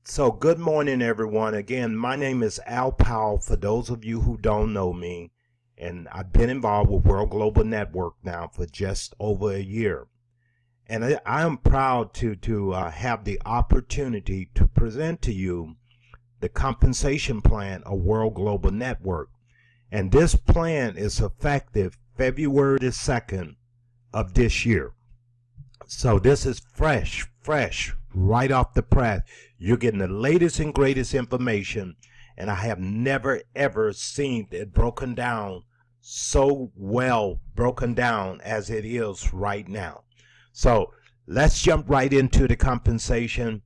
So good morning, everyone. Again, my name is Al Powell, for those of you who don't know me, and I've been involved with World Global Network now for just over a year. And I am proud to have the opportunity to present to you the compensation plan of World Global Network. And this plan is effective February the 2nd of this year. So this is fresh, right off the press. You're getting the latest and greatest information, and I have never ever seen it broken down so well broken down as it is right now. So let's jump right into the compensation.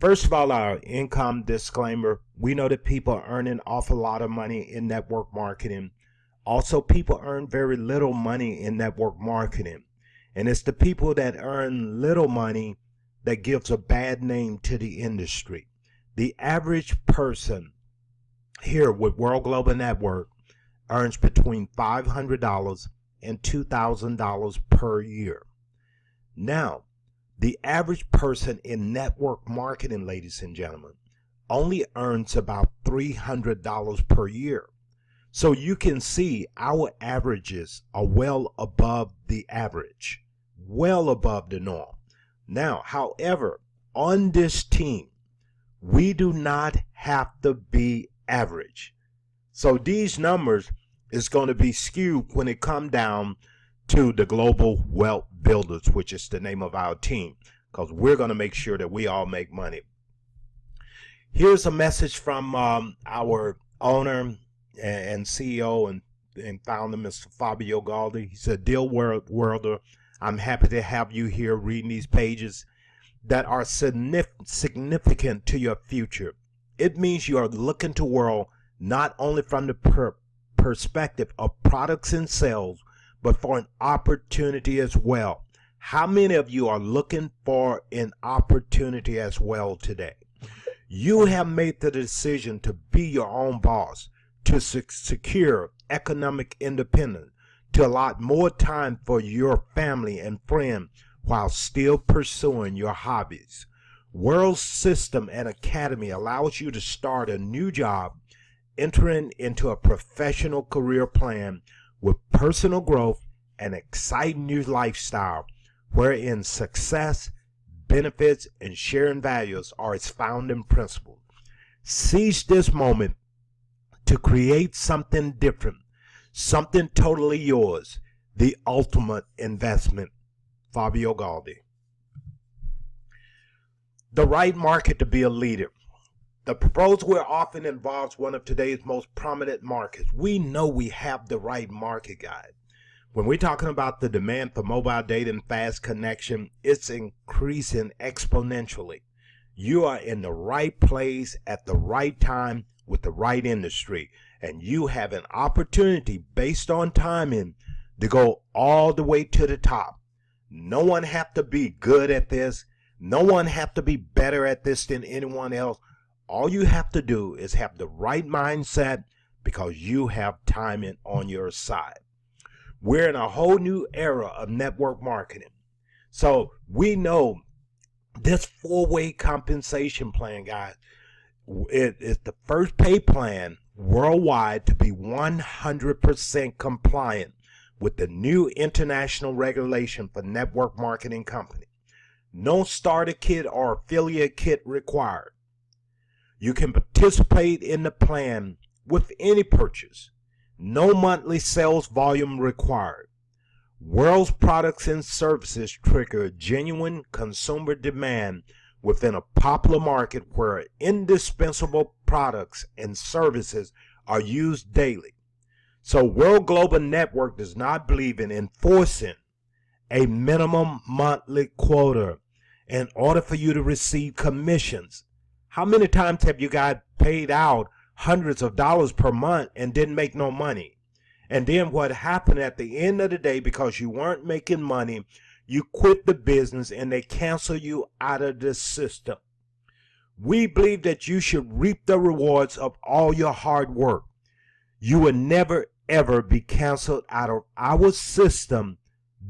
First of all, our income disclaimer. We know that people earn an awful lot of money in network marketing. Also, people earn very little money in network marketing. And it's the people that earn little money that gives a bad name to the industry. The average person here with World Global Network earns between $500 and $2,000 per year. Now, the average person in network marketing, ladies and gentlemen, only earns about $300 per year. So you can see our averages are well above the average, well above the norm. Now, however, on this team, we do not have to be average. So these numbers is going to be skewed when it come down to the Global Wealth Builders, which is the name of our team, because we're going to make sure that we all make money. Here's a message from our owner and CEO and founder, Mr. Fabio Galdi. He said, "Dear Worlder, I'm happy to have you here reading these pages that are significant to your future. It means you are looking to world not only from the perspective of products and sales, but for an opportunity as well. How many of you are looking for an opportunity as well today? You have made the decision to be your own boss, to secure economic independence, to allot more time for your family and friends while still pursuing your hobbies. World System and Academy allows you to start a new job, entering into a professional career plan with personal growth and exciting new lifestyle, wherein success, benefits, and sharing values are its founding principles. Seize this moment to create something different, something totally yours, the ultimate investment." Fabio Galdi. The right market to be a leader. The proposal we're often involves one of today's most prominent markets. We know we have the right market, guys. When we're talking about the demand for mobile data and fast connection, it's increasing exponentially. You are in the right place at the right time with the right industry, and you have an opportunity based on timing to go all the way to the top. No one have to be good at this. No one have to be better at this than anyone else. All you have to do is have the right mindset, because you have timing on your side. We're in a whole new era of network marketing. So we know this four-way compensation plan, guys, it is the first pay plan worldwide to be 100% compliant with the new international regulation for network marketing company. No starter kit or affiliate kit required. You can participate in the plan with any purchase. No monthly sales volume required. World's products and services trigger genuine consumer demand within a popular market where indispensable products and services are used daily. So World Global Network does not believe in enforcing a minimum monthly quota in order for you to receive commissions. How many times have you guys paid out hundreds of dollars per month and didn't make no money? And then what happened at the end of the day, because you weren't making money, you quit the business and they cancel you out of the system. We believe that you should reap the rewards of all your hard work. You will never ever be canceled out of our system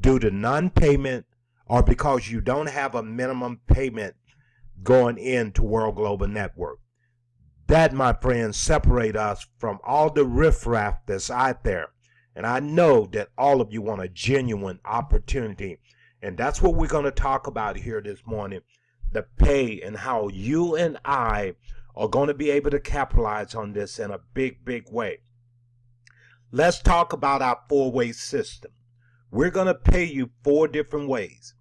due to non-payment or because you don't have a minimum payment going into World Global Network. That, my friends, separate us from all the riffraff that's out there. And I know that all of you want a genuine opportunity. And that's what we're going to talk about here this morning, the pay and how you and I are going to be able to capitalize on this in a big, big way. Let's talk about our four-way system. We're going to pay you 4 different ways.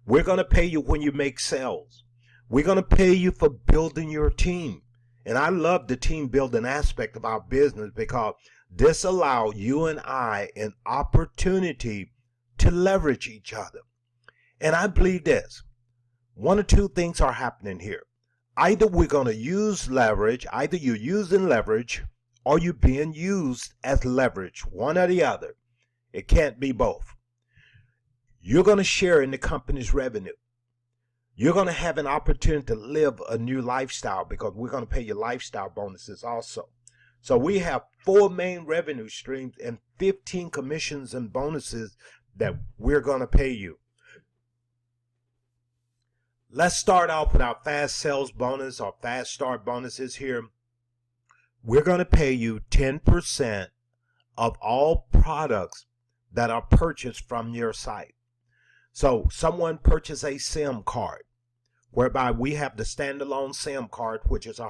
We're going to pay you when you make sales. We're going to pay you for building your team. And I love the team building aspect of our business because this allows you and I an opportunity to leverage each other. And I believe this. One or two things are happening here. Either we're going to use leverage, either you're using leverage, or you're being used as leverage, one or the other. It can't be both. You're going to share in the company's revenue. You're going to have an opportunity to live a new lifestyle because we're going to pay you lifestyle bonuses also. So we have 4 main revenue streams and 15 commissions and bonuses that we're going to pay you. Let's start off with our fast sales bonus or fast start bonuses here. We're going to pay you 10% of all products that are purchased from your site. So someone purchased a SIM card, whereby we have the standalone SIM card, which is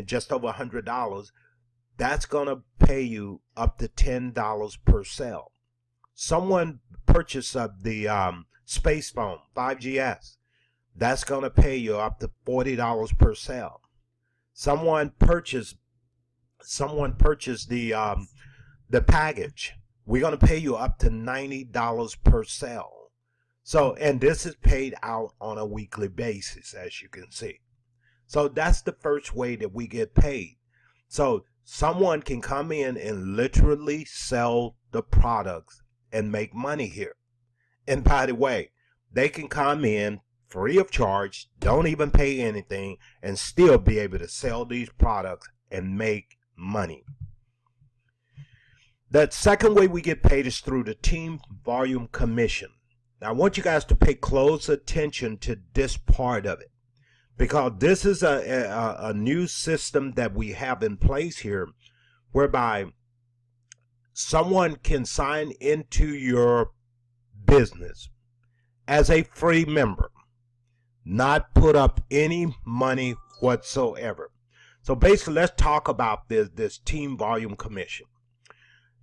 just over $100. That's going to pay you up to $10 per sale. Someone purchased the space phone 5GS. That's going to pay you up to $40 per sale. Someone purchased the package. We're going to pay you up to $90 per sale. So, and this is paid out on a weekly basis, as you can see. So that's the first way that we get paid. So someone can come in and literally sell the products and make money here. And by the way, they can come in free of charge, don't even pay anything, and still be able to sell these products and make money. The second way we get paid is through the team volume commission. Now, I want you guys to pay close attention to this part of it because this is a new system that we have in place here whereby someone can sign into your business as a free member, not put up any money whatsoever. So basically, let's talk about this team volume commission.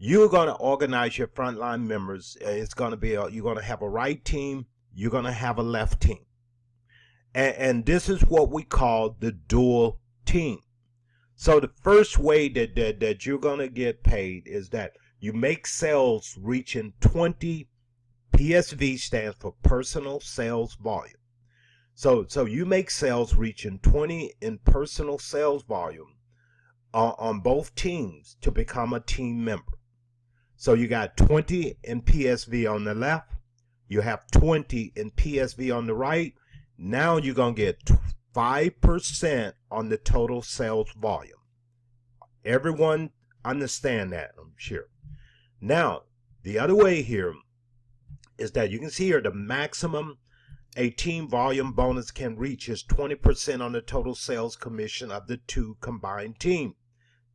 You're going to organize your frontline members. It's going to be you're going to have a right team. You're going to have a left team. And this is what we call the dual team. So the first way that you're going to get paid is that you make sales reaching 20 PSV stands for personal sales volume. So you make sales reaching 20 in personal sales volume on both teams to become a team member. So you got 20 in PSV on the left. You have 20 in PSV on the right. Now you're going to get 5% on the total sales volume. Everyone understand that, I'm sure. Now, the other way here is that you can see here the maximum a team volume bonus can reach is 20% on the total sales commission of the 2 combined teams.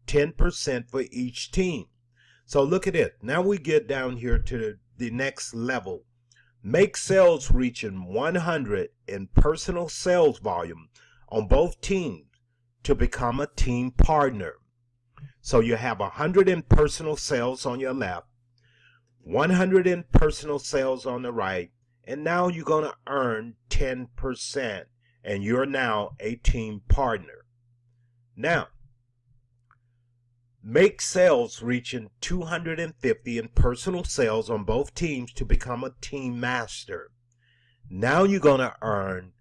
10% for each team. So look at it. Now we get down here to the next level. Make sales reaching 100 in personal sales volume on both teams to become a team partner. So you have 100 in personal sales on your left, 100 in personal sales on the right, and now you're going to earn 10%, and you're now a team partner. Now, make sales reaching 250 in personal sales on both teams to become a team master. Now you're going to earn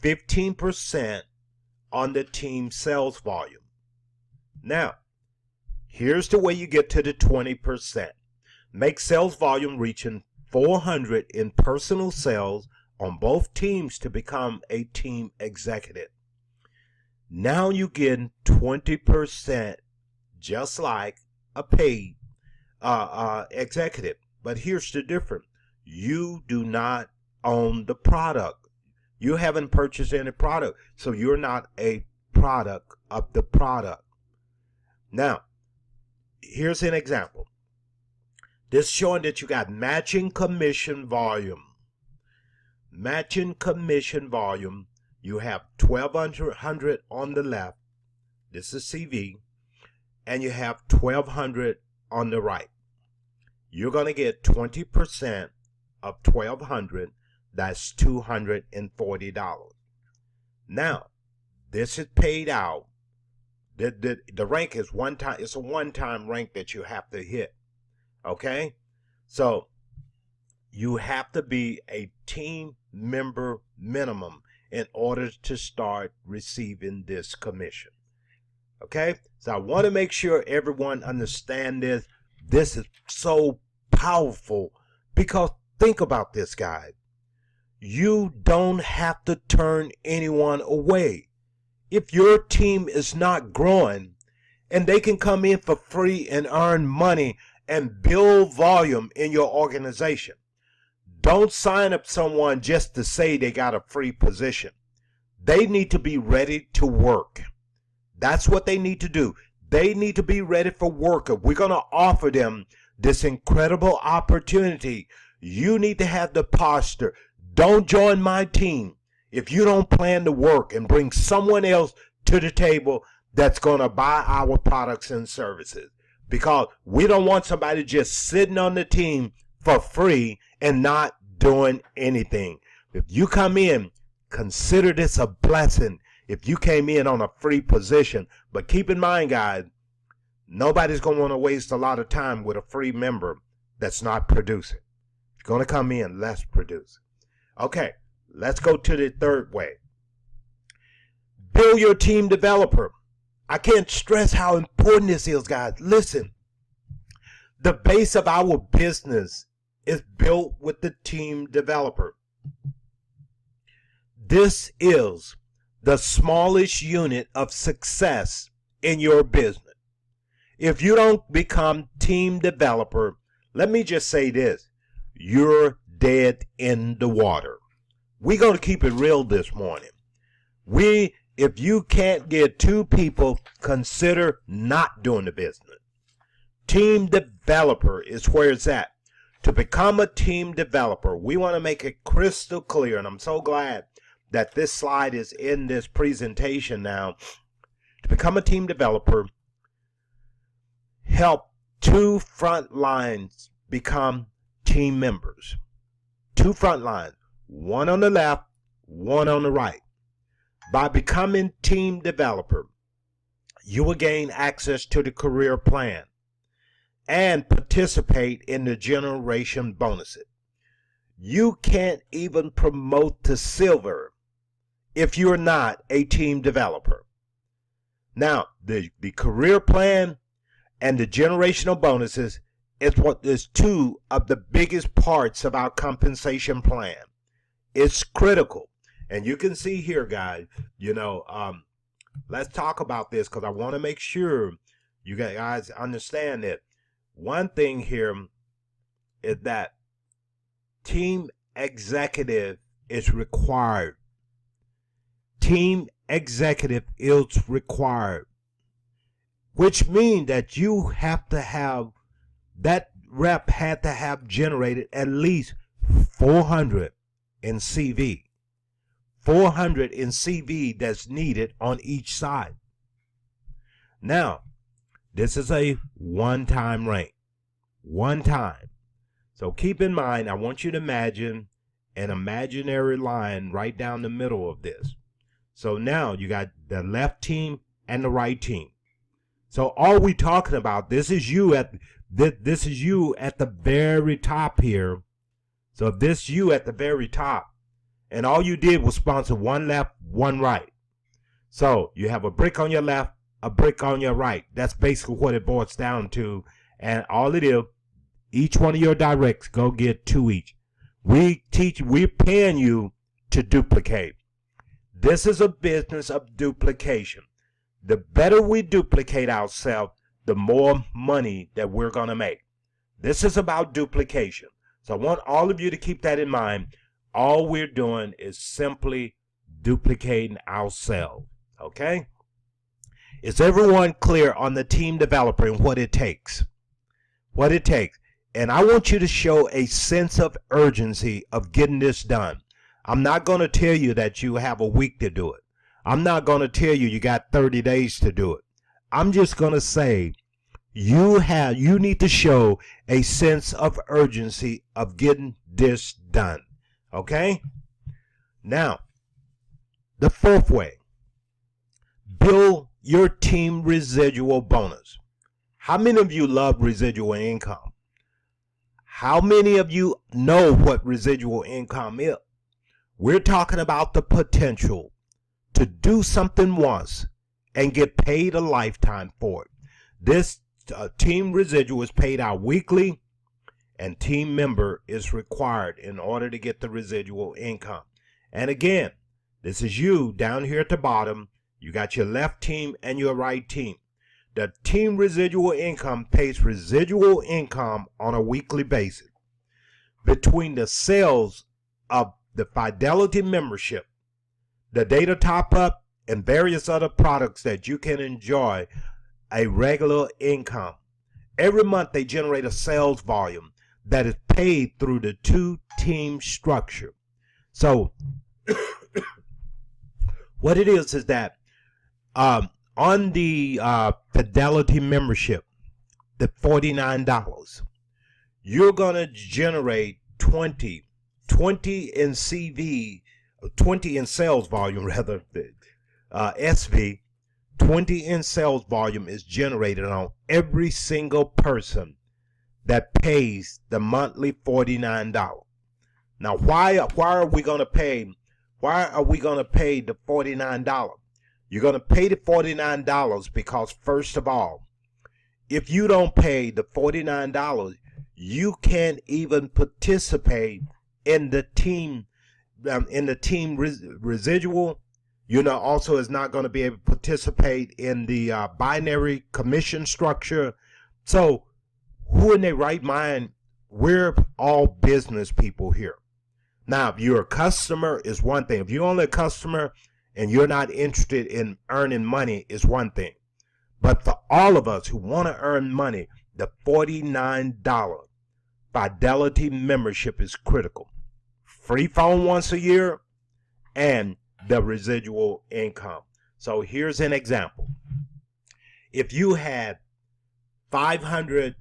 15% on the team sales volume. Now, here's the way you get to the 20%. Make sales volume reaching 400 in personal sales on both teams to become a team executive. Now you get 20%. Just like a paid executive. But here's the difference. You do not own the product. You haven't purchased any product, so you're not a product of the product. Now, here's an example. This showing that you got matching commission volume. Matching commission volume, you have 1,200 on the left. This is CV. And you have 1,200 on the right. You're going to get 20% of 1,200. That's $240. Now, this is paid out. The rank is one time. It's a one-time rank that you have to hit. Okay? So, you have to be a team member minimum in order to start receiving this commission. Okay? So I want to make sure everyone understands this. This is so powerful because think about this, guys. You don't have to turn anyone away. If your team is not growing and they can come in for free and earn money and build volume in your organization, don't sign up someone just to say they got a free position. They need to be ready to work. That's what they need to do. They need to be ready for work. If we're going to offer them this incredible opportunity, you need to have the posture. Don't join my team if you don't plan to work and bring someone else to the table that's going to buy our products and services. Because we don't want somebody just sitting on the team for free and not doing anything. If you come in, consider this a blessing if you came in on a free position. But keep in mind, guys, nobody's going to want to waste a lot of time with a free member that's not producing. If you're going to come in, let's produce. Okay, let's go to the third way. Build your team developer. I can't stress how important this is, guys. Listen, the base of our business is built with the team developer. This is the smallest unit of success in your business. If you don't become team developer, let me just say this, you're dead in the water. We're going to keep it real this morning. If you can't get two people, consider not doing the business. Team developer is where it's at. To become a team developer, we want to make it crystal clear, and I'm so glad that this slide is in this presentation now. To become a team developer, help two front lines become team members. Two front lines, one on the left, one on the right. By becoming team developer, you will gain access to the career plan and participate in the generation bonuses. You can't even promote to silver if you're not a team developer. Now, the career plan and the generational bonuses is two of the biggest parts of our compensation plan. It's critical. And you can see here, guys, let's talk about this because I want to make sure you guys understand that. One thing here is that team executive is required. Team executive is required, which means that you have to have, that rep had to have generated at least 400 in CV. 400 in CV that's needed on each side. Now, this is a one-time rank. One time. So keep in mind, I want you to imagine an imaginary line right down the middle of this. So now you got the left team and the right team. So all we talking about, this is you at the very top here. So this you at the very top. And all you did was sponsor one left, one right. So you have a brick on your left, a brick on your right. That's basically what it boils down to. And all it is, each one of your directs go get two each. We're paying you to duplicate. This is a business of duplication. The better we duplicate ourselves, the more money that we're going to make. This is about duplication. So I want all of you to keep that in mind. All we're doing is simply duplicating ourselves. Okay? Is everyone clear on the team developer and what it takes? What it takes. And I want you to show a sense of urgency of getting this done. I'm not going to tell you that you have a week to do it. I'm not going to tell you you got 30 days to do it. I'm just going to say you need to show a sense of urgency of getting this done. Okay? Now, the fourth way, build your team residual bonus. How many of you love residual income? How many of you know what residual income is? We're talking about the potential to do something once and get paid a lifetime for it. This team residual is paid out weekly, and team member is required in order to get the residual income. And again, this is you down here at the bottom. You got your left team and your right team. The team residual income pays residual income on a weekly basis. Between the sales of the Fidelity membership, the data top up, and various other products that you can enjoy a regular income. Every month they generate a sales volume that is paid through the two-team structure. So what it is that on the Fidelity membership, the $49, you're going to generate 20 in CV, 20 in sales volume rather, SV, 20 in sales volume is generated on every single person that pays the monthly $49. Now, why are we going to pay? Why are we going to pay the $49? You're going to pay the $49 because, first of all, if you don't pay the $49, you can't even participate in the team residual. Also is not going to be able to participate in the binary commission structure. So who in their right mind, we're all business people here. Now, if you're a customer, is one thing. If you're only a customer and you're not interested in earning money, is one thing. But for all of us who want to earn money, the $49 Fidelity membership is critical. Free phone once a year and the residual income. So here's an example. If you had 500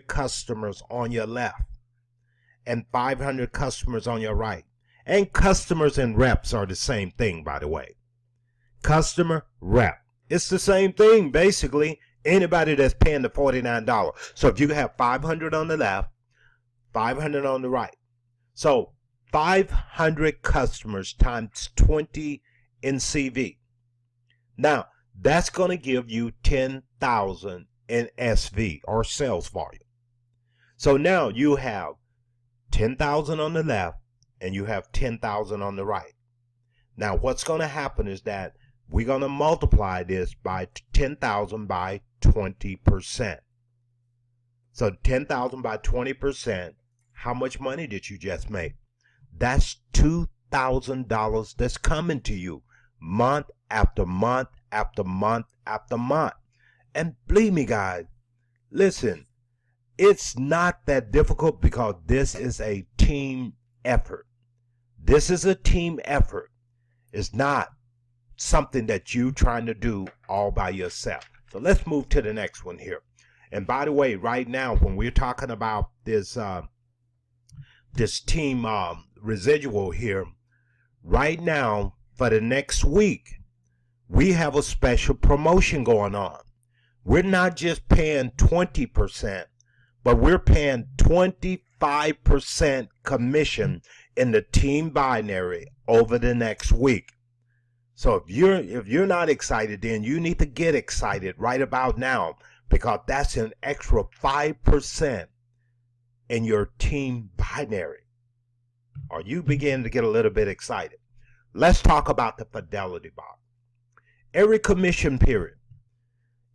customers on your left and 500 customers on your right, and customers and reps are the same thing, by the way. Customer, rep. It's the same thing, basically. Anybody that's paying the $49. So if you have 500 on the left, 500 on the right. So 500 customers times 20 in CV. Now, that's going to give you 10,000 in SV or sales volume. So now you have 10,000 on the left and you have 10,000 on the right. Now, what's going to happen is that we're going to multiply this by 10,000 by 20%. So 10,000 by 20%, how much money did you just make? That's $2,000 that's coming to you month after month after month after month. And believe me, guys, listen, it's not that difficult because this is a team effort. This is a team effort. It's not something that you're trying to do all by yourself. So let's move to the next one here. And by the way, right now, when we're talking about this team residual here, right now, for the next week, we have a special promotion going on. We're not just paying 20%, but we're paying 25% commission in the team binary over the next week. So if you're not excited, then you need to get excited right about now, because that's an extra 5% in your team binary. Or you begin to get a little bit excited. Let's talk about the Fidelity box. Every commission period,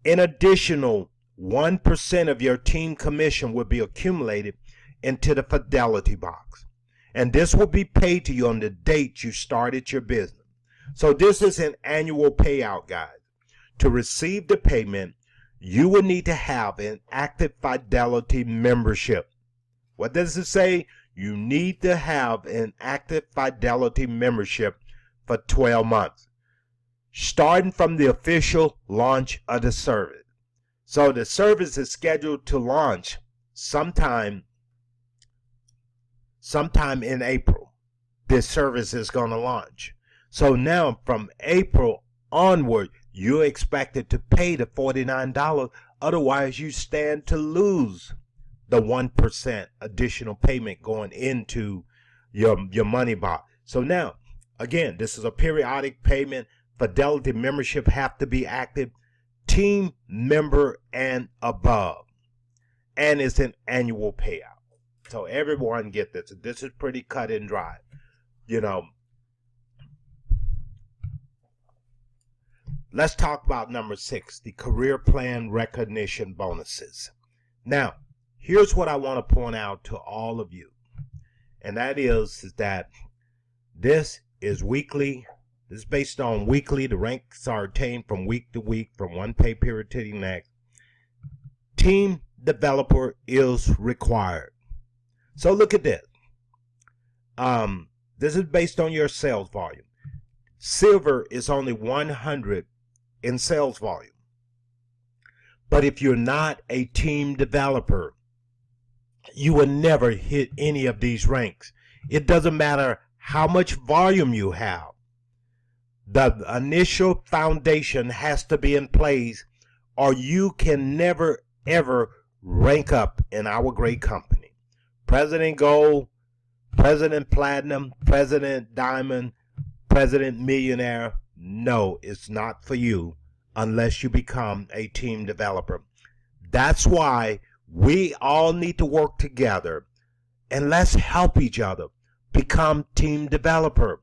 an additional 1% of your team commission will be accumulated into the Fidelity box. And this will be paid to you on the date you started your business. So this is an annual payout, guys. To receive the payment, you will need to have an active Fidelity membership. What does it say? You need to have an active Fidelity membership for 12 months, starting from the official launch of the service. So the service is scheduled to launch sometime in April. This service is going to launch. So now from April onward, you're expected to pay the $49. Otherwise, you stand to lose the 1% additional payment going into your money box. So now, again, this is a periodic payment. Fidelity membership have to be active, team member and above. And it's an annual payout. So everyone get this. This is pretty cut and dry. You know, let's talk about number 6, the career plan recognition bonuses. Now, here's what I want to point out to all of you. And that is that this is weekly. This is based on weekly. The ranks are attained from week to week, from one pay period to the next. Team developer is required. So look at this. This is based on your sales volume. Silver is only 100 in sales volume. But if you're not a team developer, you will never hit any of these ranks. It doesn't matter how much volume you have. The initial foundation has to be in place, or you can never ever rank up in our great company. President Gold, President Platinum, President Diamond, President Millionaire. No, it's not for you unless you become a team developer. That's why we all need to work together, and let's help each other become team developer.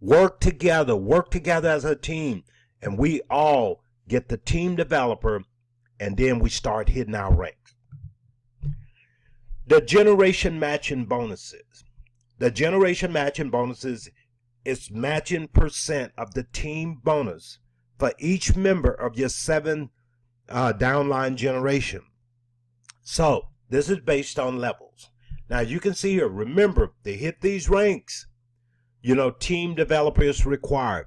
Work together as a team, and we all get the team developer, and then we start hitting our ranks. The generation matching bonuses. The generation matching bonuses is matching % of the team bonus for each member of your 7 downline generation. So this is based on levels. Now you can see here, remember, to hit these ranks, you know, team developer is required.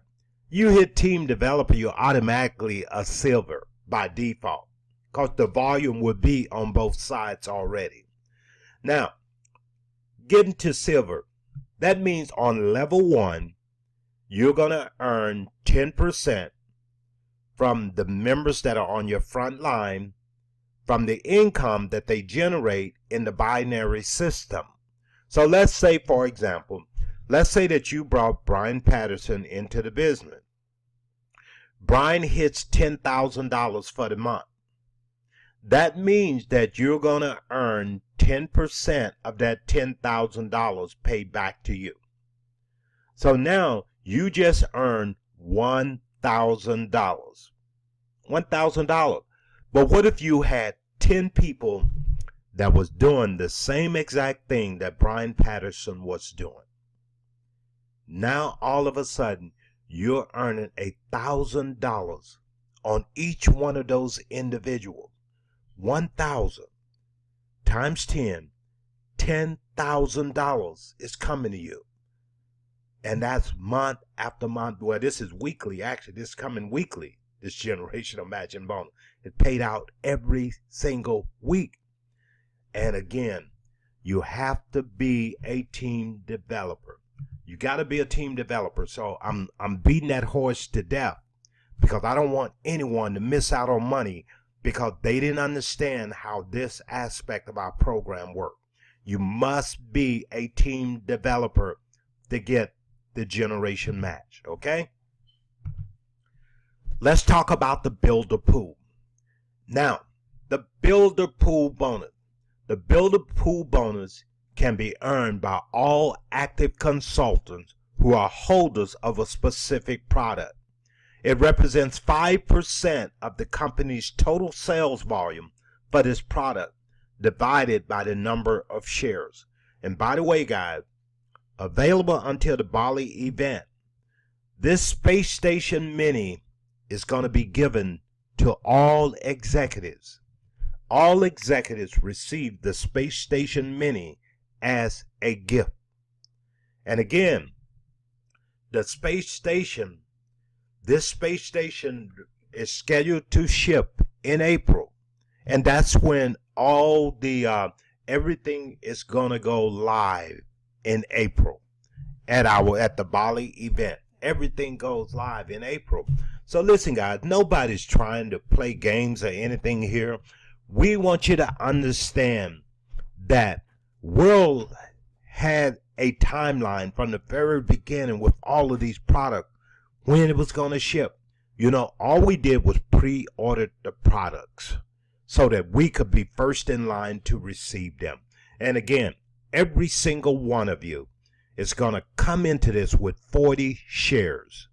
You hit team developer, you're automatically a silver by default, because the volume would be on both sides already. Now, getting to silver, that means on level 1, you're going to earn 10% from the members that are on your front line, from the income that they generate in the binary system. So let's say, for example, let's say that you brought Brian Patterson into the business. Brian hits $10,000 for the month. That means that you're going to earn 10% of that $10,000 paid back to you. So now you just earned $1,000. $1,000. But what if you had 10 people that was doing the same exact thing that Brian Patterson was doing? Now all of a sudden you're earning $1,000 on each one of those individuals. 1,000 times 10, $10,000 is coming to you. And that's month after month. Well, this is weekly, actually. This is coming weekly, this generational matching bonus. It's paid out every single week. And again, you have to be a team developer. You got to be a team developer. So I'm beating that horse to death, because I don't want anyone to miss out on money because they didn't understand how this aspect of our program works. You must be a team developer to get the generation match, okay? Let's talk about the builder pool. Now, the builder pool bonus. The builder pool bonus can be earned by all active consultants who are holders of a specific product. It represents 5% of the company's total sales volume for this product, divided by the number of shares. And by the way, guys, Available until the Bali event. This Space Station Mini is going to be given to all executives. All executives receive the Space Station Mini as a gift. And again, this space station is scheduled to ship in April. And that's when all the everything is gonna go live in April at the Bali event. Everything goes live in April. So listen, guys, nobody's trying to play games or anything here. We want you to understand that World had a timeline from the very beginning with all of these products when it was going to ship. You know, all we did was pre-order the products so that we could be first in line to receive them. And again, every single one of you is going to come into this with 40 shares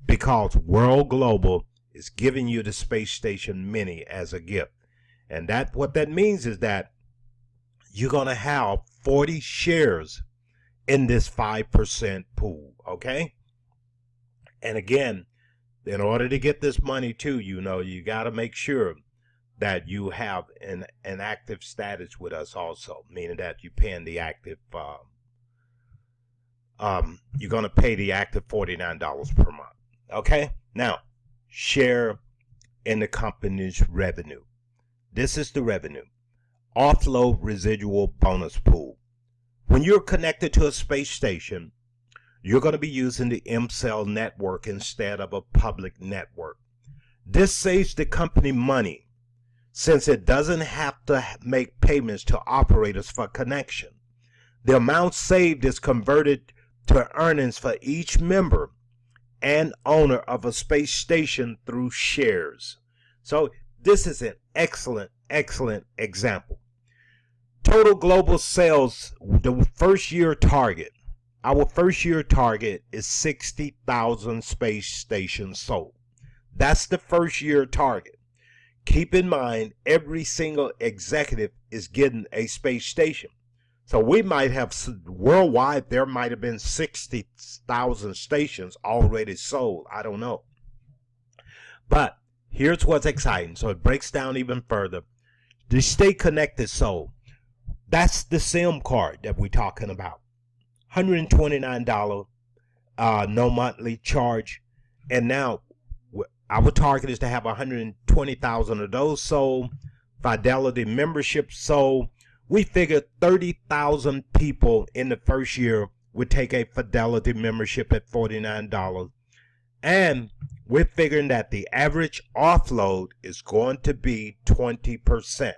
because World Global is giving you the Space Station Mini as a gift. And what that means is that you're going to have 40 shares in this 5% pool, okay? And again, in order to get this money too, you know, you got to make sure that you have an active status with us also, meaning that you're paying the active, you're going to pay the active $49 per month, okay? Now, share in the company's revenue. This is the revenue. Offload residual bonus pool. When you're connected to a space station, you're going to be using the mCell network instead of a public network. This saves the company money since it doesn't have to make payments to operators for connection. The amount saved is converted to earnings for each member and owner of a space station through shares. So this is an excellent example. Total global sales, the first year target. Our first year target is 60,000 space stations sold. That's the first year target. Keep in mind, every single executive is getting a space station. So we might have, worldwide, there might have been 60,000 stations already sold. I don't know. But here's what's exciting. So it breaks down even further. The Stay Connected sold. That's the SIM card that we're talking about. $129, no monthly charge. And now our target is to have 120,000 of those sold. Fidelity membership sold. We figured 30,000 people in the first year would take a Fidelity membership at $49. And we're figuring that the average offload is going to be 20%.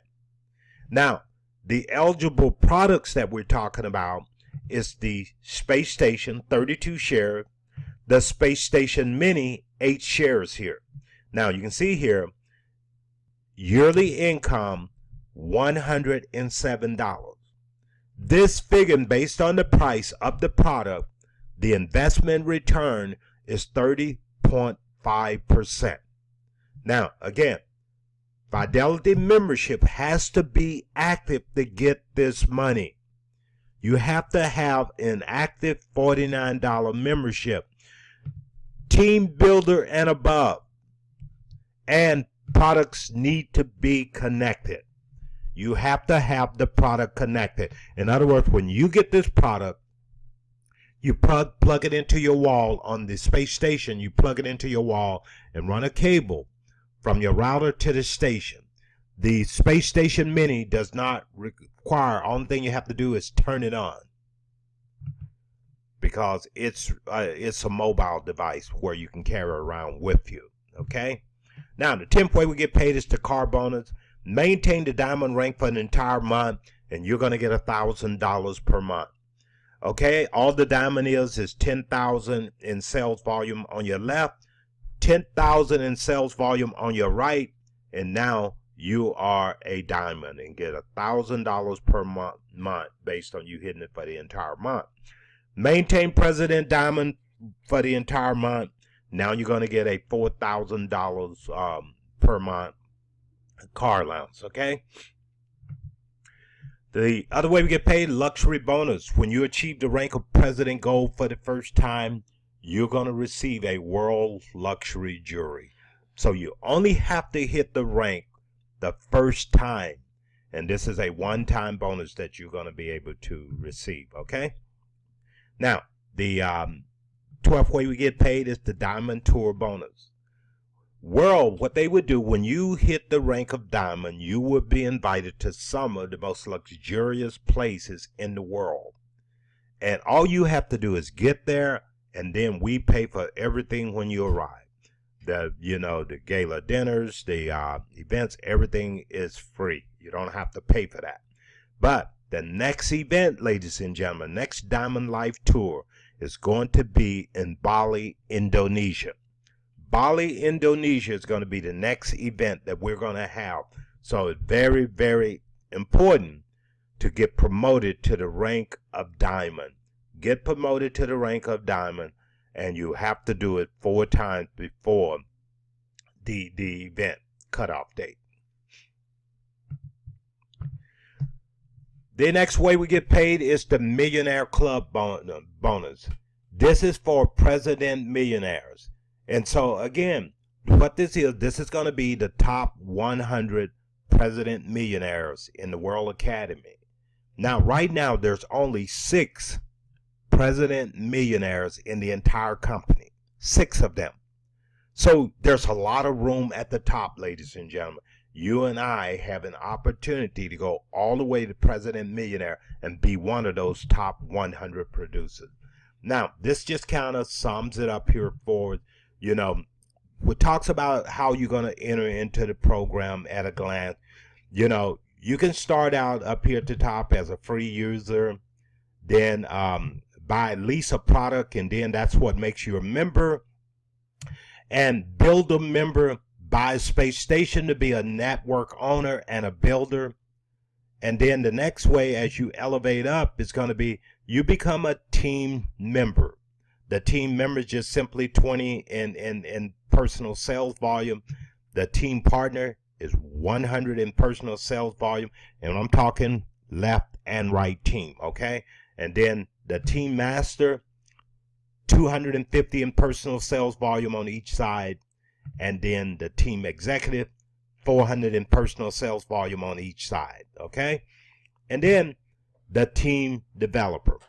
Now, the eligible products that we're talking about is the Space Station, 32 shares, the Space Station Mini, 8 shares here. Now, you can see here, yearly income, $107. This figure, based on the price of the product, the investment return is 30.5%. Now, again, Fidelity membership has to be active to get this money. You have to have an active $49 membership, team builder and above, and products need to be connected. You have to have the product connected. In other words, when you get this product, you plug it into your wall on the space station, you plug it into your wall and run a cable from your router to the station. The Space Station Mini does not require, only thing you have to do is turn it on, because it's a mobile device where you can carry around with you, okay? Now, the 10th way we get paid is the car bonus. Maintain the diamond rank for an entire month, and you're going to get $1,000 per month. Okay, all the diamond is 10,000 in sales volume on your left, 10,000 in sales volume on your right, and now you are a diamond and get $1,000 per month based on you hitting it for the entire month. Maintain President Diamond for the entire month. Now you're going to get a $4,000 per month car allowance, okay? The other way we get paid, luxury bonus. When you achieve the rank of President Gold for the first time, you're going to receive a world luxury jewelry. So you only have to hit the rank the first time. And this is a one-time bonus that you're going to be able to receive, okay? Now, the 12th way we get paid is the Diamond Tour bonus. World, what they would do when you hit the rank of diamond, you would be invited to some of the most luxurious places in the world. And all you have to do is get there, and then we pay for everything when you arrive. The gala dinners, the events, everything is free. You don't have to pay for that. But the next event, ladies and gentlemen, next Diamond Life Tour is going to be in Bali, Indonesia. Bali, Indonesia is going to be the next event that we're going to have. So it's very, very important to get promoted to the rank of diamond. Get promoted to the rank of diamond, and you have to do it 4 times before the event cutoff date. The next way we get paid is the Millionaire Club bonus. This is for president millionaires. And so, again, what this is going to be the top 100 president millionaires in the World Academy. Now, right now, there's only 6 president millionaires in the entire company. 6 of them. So, there's a lot of room at the top, ladies and gentlemen. You and I have an opportunity to go all the way to president millionaire and be one of those top 100 producers. Now, this just kind of sums it up here for it talks about how you're going to enter into the program at a glance. You can start out up here at the top as a free user, then buy at least a product, and then that's what makes you a member. And build a member, buy a space station to be a network owner and a builder. And then the next way, as you elevate up, is going to be you become a team member. The team member is just simply 20 in personal sales volume. The team partner is 100 in personal sales volume. And I'm talking left and right team, okay? And then the team master, 250 in personal sales volume on each side. And then the team executive, 400 in personal sales volume on each side, okay? And then the team developer.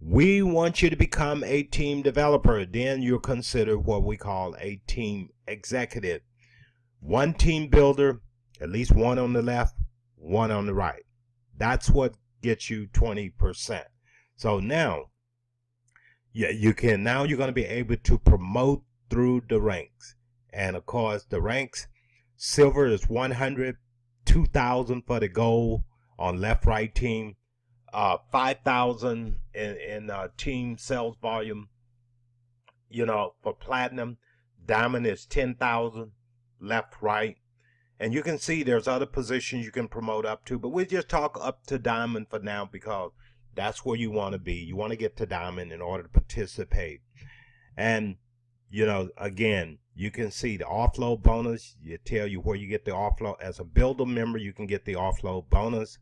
We want you to become a team developer. Then you're considered what we call a team executive. 1 team builder, at least 1 on the left, 1 on the right. That's what gets you 20%. So now, you're going to be able to promote through the ranks. And of course, the ranks, silver is 100, 2,000 for the gold on left-right team. 5,000 in team sales volume, for platinum. Diamond is 10,000 left, right. And you can see there's other positions you can promote up to, but we'll just talk up to diamond for now because that's where you want to be. You want to get to diamond in order to participate. And, again, you can see the offload bonus. It tell you where you get the offload. As a builder member, you can get the offload bonus.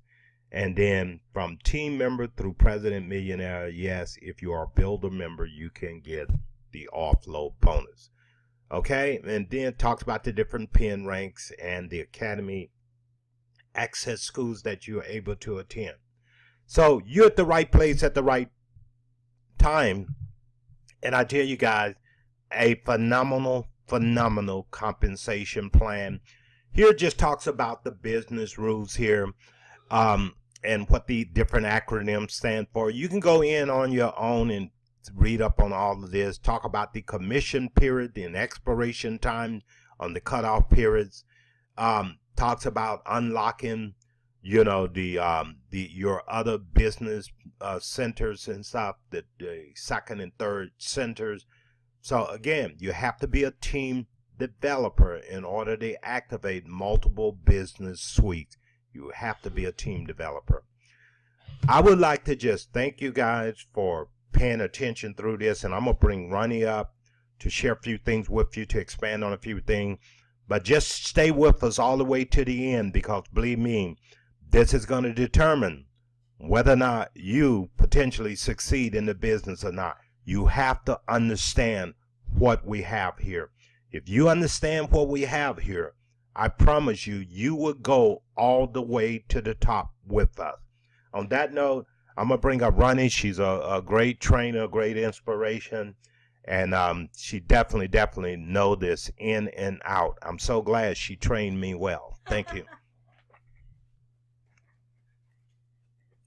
And then from team member through president millionaire, yes, if you are a builder member, you can get the offload bonus. Okay, and then talks about the different pen ranks and the academy access schools that you're able to attend. So you're at the right place at the right time. And I tell you guys, a phenomenal compensation plan. Here just talks about the business rules here. And what the different acronyms stand for. You can go in on your own and read up on all of this. Talk about the commission period and expiration time on the cutoff periods. Talks about unlocking, your other business centers and stuff, the second and third centers. So again, you have to be a team developer in order to activate multiple business suites. You have to be a team developer. I would like to just thank you guys for paying attention through this, and I'm going to bring Ronnie up to share a few things with you, to expand on a few things. But just stay with us all the way to the end, because believe me, this is going to determine whether or not you potentially succeed in the business or not. You have to understand what we have here. If you understand what we have here, I promise you, you will go all the way to the top with us. On that note, I'm going to bring up Ronnie. She's a great trainer, great inspiration, and she definitely know this in and out. I'm so glad she trained me well. Thank you.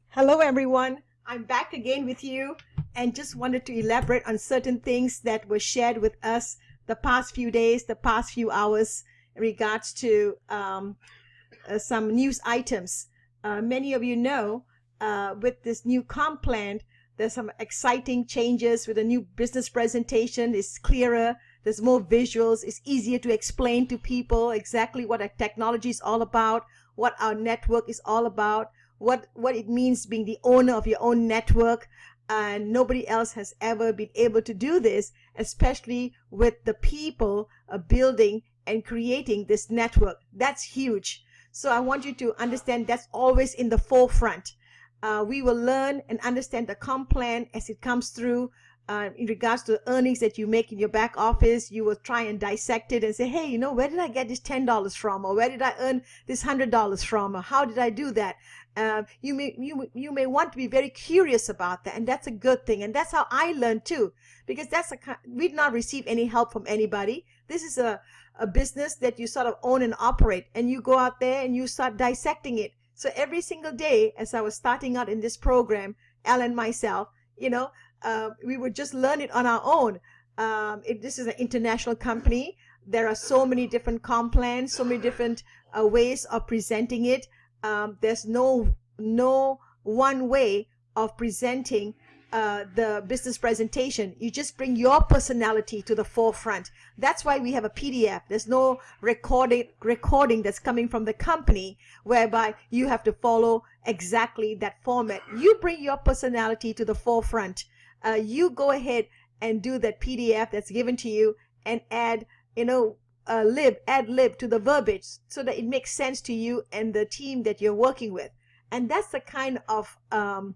Hello, everyone. I'm back again with you and just wanted to elaborate on certain things that were shared with us the past few days, the past few hours in regards to some news items. Many of you know with this new comp plan, there's some exciting changes with a new business presentation. It's clearer. There's more visuals. It's easier to explain to people exactly what our technology is all about, what our network is all about, what it means being the owner of your own network. And nobody else has ever been able to do this, especially with the people building and creating this network. That's huge. So I want you to understand that's always in the forefront. We will learn and understand the comp plan as it comes through. In regards to the earnings that you make in your back office, you will try and dissect it and say, hey, you know, where did I get this $10 from? Or where did I earn this $100 from? Or how did I do that? You may want to be very curious about that, and that's a good thing. And that's how I learned too, because we did not receive any help from anybody. This is a business that you sort of own and operate, and you go out there and you start dissecting it. So every single day, as I was starting out in this program, Al and myself, you know, we would just learn it on our own. This is an international company. There are so many different comp plans, so many different ways of presenting it. There's no one way of presenting the business presentation. You just bring your personality to the forefront. That's why we have a PDF. There's no recording that's coming from the company whereby you have to follow exactly that format. You bring your personality to the forefront. You go ahead and do that PDF that's given to you and add, ad lib to the verbiage so that it makes sense to you and the team that you're working with. And that's the kind of a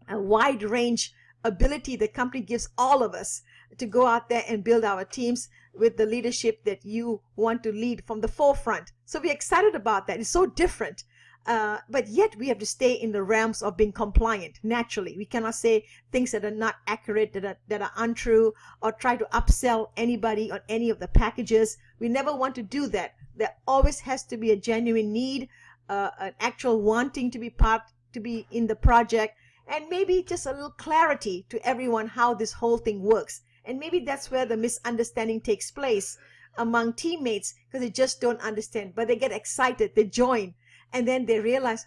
wide range ability the company gives all of us to go out there and build our teams with the leadership that you want to lead from the forefront. So we're excited about that. It's so different. But yet we have to stay in the realms of being compliant. Naturally, we cannot say things that are not accurate, that are untrue, or try to upsell anybody on any of the packages. We never want to do that. There always has to be a genuine need, an actual wanting to be in the project, and maybe just a little clarity to everyone how this whole thing works. And maybe that's where the misunderstanding takes place among teammates, because they just don't understand, but they get excited, they join. And then they realize,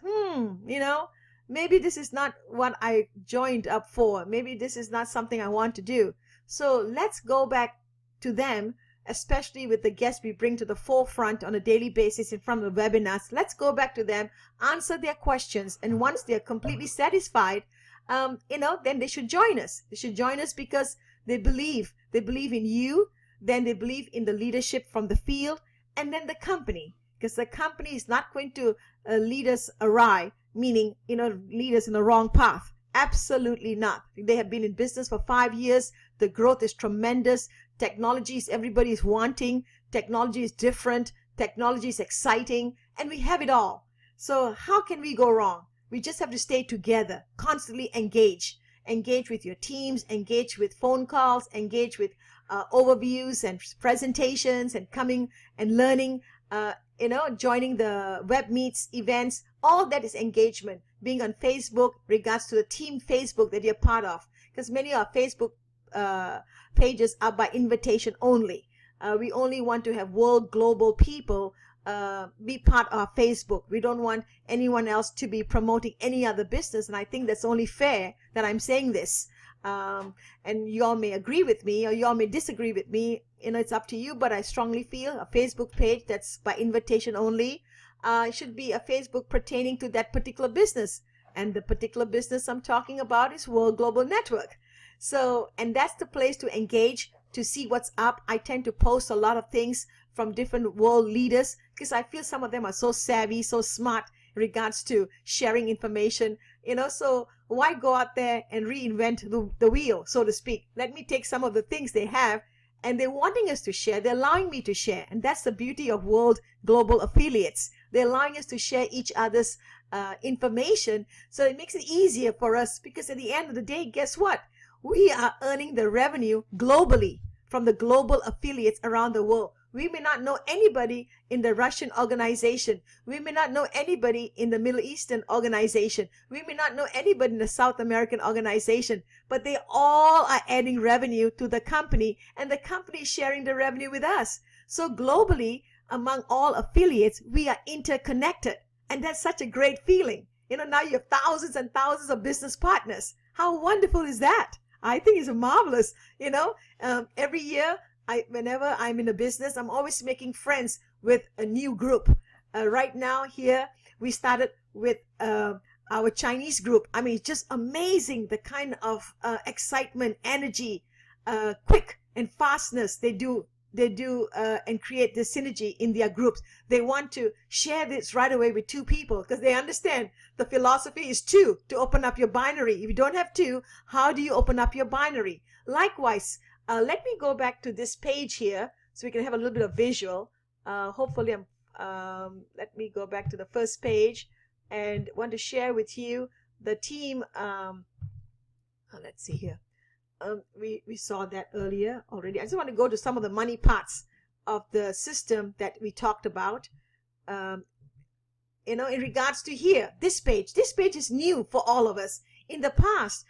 maybe this is not what I joined up for. Maybe this is not something I want to do. So let's go back to them, especially with the guests we bring to the forefront on a daily basis in front of the webinars. Let's go back to them, answer their questions. And once they're completely satisfied, then they should join us. They should join us because they believe in you. Then they believe in the leadership from the field, and then the company. Because the company is not going to lead us awry, meaning, lead us in the wrong path. Absolutely not. They have been in business for 5 years. The growth is tremendous. Technology is everybody is wanting. Technology is different. Technology is exciting. And we have it all. So how can we go wrong? We just have to stay together, constantly engage. Engage with your teams, engage with phone calls, engage with overviews and presentations and coming and learning, joining the web meets, events. All that is engagement. Being on Facebook, regards to the team Facebook that you're part of. Because many of our Facebook pages are by invitation only. We only want to have world global people be part of our Facebook. We don't want anyone else to be promoting any other business. And I think that's only fair that I'm saying this. And you all may agree with me or you all may disagree with me. It's up to you, but I strongly feel a Facebook page that's by invitation only should be a Facebook pertaining to that particular business. And the particular business I'm talking about is World Global Network. So, and that's the place to engage, to see what's up. I tend to post a lot of things from different world leaders because I feel some of them are so savvy, so smart in regards to sharing information, So why go out there and reinvent the wheel, so to speak? Let me take some of the things they have, and they're wanting us to share. They're allowing me to share. And that's the beauty of World Global Affiliates. They're allowing us to share each other's information. So it makes it easier for us, because at the end of the day, guess what? We are earning the revenue globally from the global affiliates around the world. We may not know anybody in the Russian organization. We may not know anybody in the Middle Eastern organization. We may not know anybody in the South American organization, but they all are adding revenue to the company, and the company is sharing the revenue with us. So globally, among all affiliates, we are interconnected. And that's such a great feeling. Now you have thousands and thousands of business partners. How wonderful is that? I think it's marvelous. Every year, whenever I'm in a business, I'm always making friends with a new group. Right now here, we started with our Chinese group. I mean, it's just amazing the kind of excitement, energy, quick and fastness they do and create this synergy in their groups. They want to share this right away with two people, because they understand the philosophy is two, to open up your binary. If you don't have two, how do you open up your binary? Likewise, let me go back to this page here so we can have a little bit of visual. Hopefully, let me go back to the first page and want to share with you the team. Let's see here. We saw that earlier already. I just want to go to some of the money parts of the system that we talked about. In regards to here, this page is new for all of us. In the past,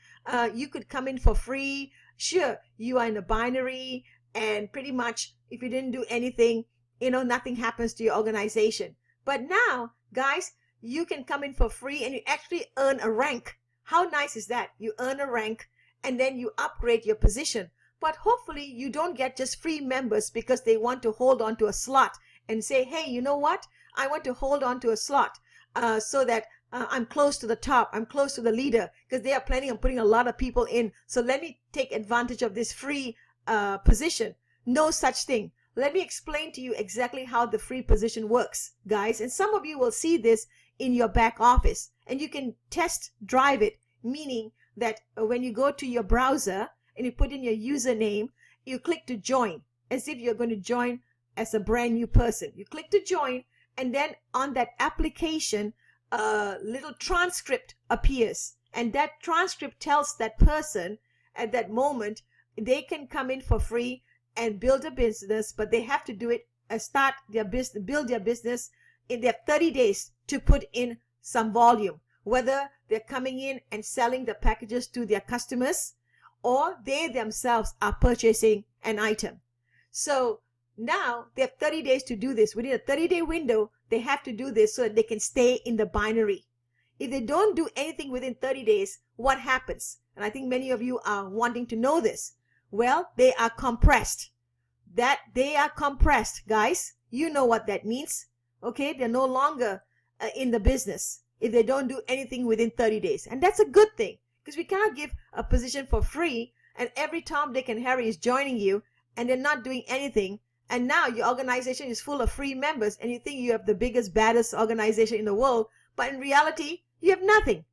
you could come in for free. Sure, you are in a binary, and pretty much if you didn't do anything, nothing happens to your organization. But now, guys, you can come in for free and you actually earn a rank. How nice is that? You earn a rank, and then you upgrade your position. But hopefully you don't get just free members because they want to hold on to a slot and say, hey, you know what? I want to hold on to a slot so that I'm close to the top. I'm close to the leader, because they are planning on putting a lot of people in. So let me take advantage of this free position. No such thing. Let me explain to you exactly how the free position works, guys. And some of you will see this in your back office, and you can test drive it, meaning that when you go to your browser and you put in your username, you click to join, as if you're going to join as a brand new person. You click to join, and then on that application, a little transcript appears, and that transcript tells that person at that moment they can come in for free and build a business, but they have to do it, start their business, build their business in their 30 days to put in some volume, whether they're coming in and selling the packages to their customers or they themselves are purchasing an item. So now they have 30 days to do this. Within a 30-day window, they have to do this so that they can stay in the binary. If they don't do anything within 30 days, what happens? And I think many of you are wanting to know this. Well, they are compressed. They are compressed, guys. You know what that means. Okay, they're no longer in the business if they don't do anything within 30 days. And that's a good thing, because we cannot give a position for free and every Tom, Dick, and Harry is joining you and they're not doing anything. And now your organization is full of free members and you think you have the biggest, baddest organization in the world, but in reality, you have nothing.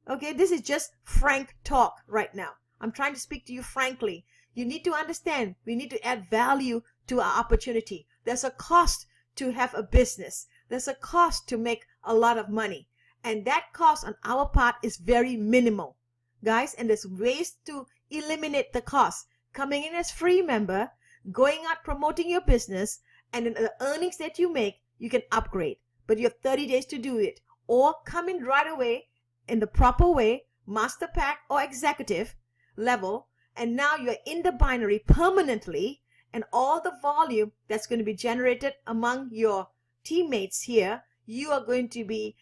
Okay, this is just frank talk right now. I'm trying to speak to you frankly. You need to understand, we need to add value to our opportunity. There's a cost to have a business. There's a cost to make a lot of money. And that cost on our part is very minimal, guys. And there's ways to eliminate the cost. Coming in as free member, going out promoting your business, and then the earnings that you make, you can upgrade. But you have 30 days to do it. Or come in right away in the proper way, master pack or executive level, and now you're in the binary permanently, and all the volume that's going to be generated among your teammates here, you are going to be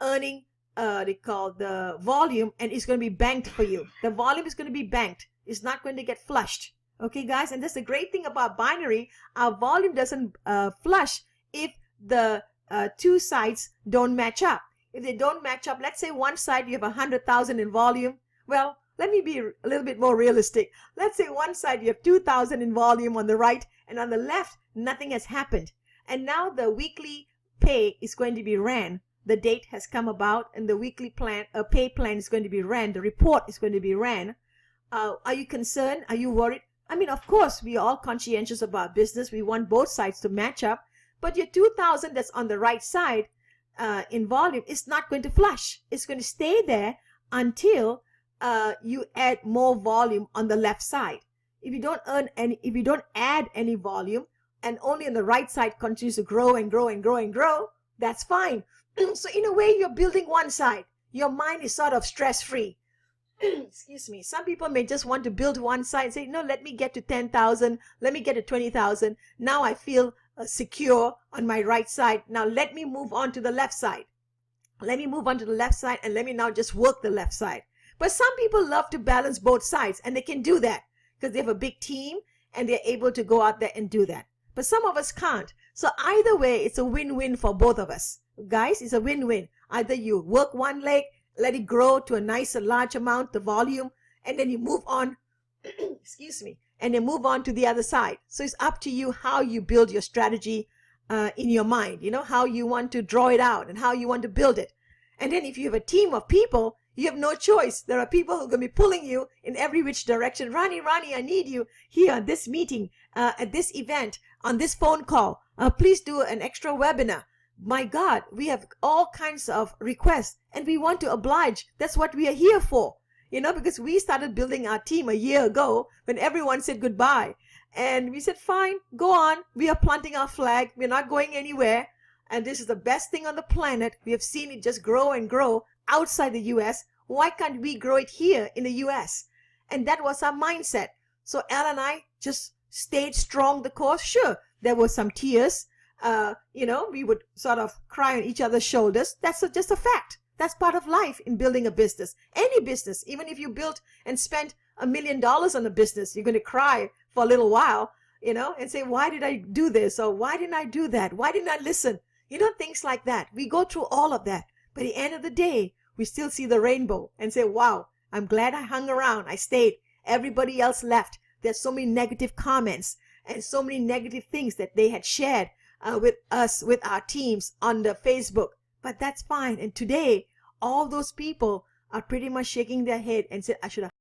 earning they call the volume, and it's going to be banked for you. The volume is going to be banked. It's not going to get flushed. Okay, guys, and that's the great thing about binary. Our volume doesn't flush if the two sides don't match up. If they don't match up, let's say one side you have 100,000 in volume. Well, let me be a little bit more realistic. Let's say one side you have 2,000 in volume on the right, and on the left, nothing has happened. And now the weekly pay is going to be ran the date has come about and the weekly plan, a pay plan is going to be ran, the report is going to be ran, are you concerned? Are you worried? I mean, of course, we are all conscientious about business. We want both sides to match up. But your 2,000 that's on the right side in volume is not going to flush. It's going to stay there until you add more volume on the left side. If you don't add any volume, and only on the right side continues to grow and grow and grow and grow, that's fine. So in a way, you're building one side. Your mind is sort of stress-free. Excuse me. Some people may just want to build one side and say, no, let me get to 10,000. Let me get to 20,000. Now I feel secure on my right side. Now let me move on to the left side. Let me move on to the left side and let me now just work the left side. But some people love to balance both sides, and they can do that because they have a big team and they're able to go out there and do that. But some of us can't. So either way, it's a win-win for both of us. Guys, it's a win-win. Either you work one leg, let it grow to a nice, large amount, the volume, and then you move on, excuse me, and then move on to the other side. So it's up to you how you build your strategy in your mind, how you want to draw it out and how you want to build it. And then if you have a team of people, you have no choice. There are people who are going to be pulling you in every which direction. Rani, I need you here at this meeting, at this event, on this phone call. Please do an extra webinar. My God, we have all kinds of requests and we want to oblige. That's what we are here for, because we started building our team a year ago when everyone said goodbye. And we said, fine, go on. We are planting our flag. We're not going anywhere. And this is the best thing on the planet. We have seen it just grow and grow outside the U.S. Why can't we grow it here in the U.S.? And that was our mindset. So Al and I just stayed strong the course. Sure, there were some tears. We would sort of cry on each other's shoulders. That's just a fact. That's part of life in building a business. Any business, even if you built and spent $1 million on a business, you're going to cry for a little while, and say, why did I do this? Or why didn't I do that? Why didn't I listen? Things like that. We go through all of that. But at the end of the day, we still see the rainbow and say, wow, I'm glad I hung around. I stayed. Everybody else left. There's so many negative comments and so many negative things that they had shared with us, with our teams on the Facebook. But that's fine. And today, all those people are pretty much shaking their head and said, I should have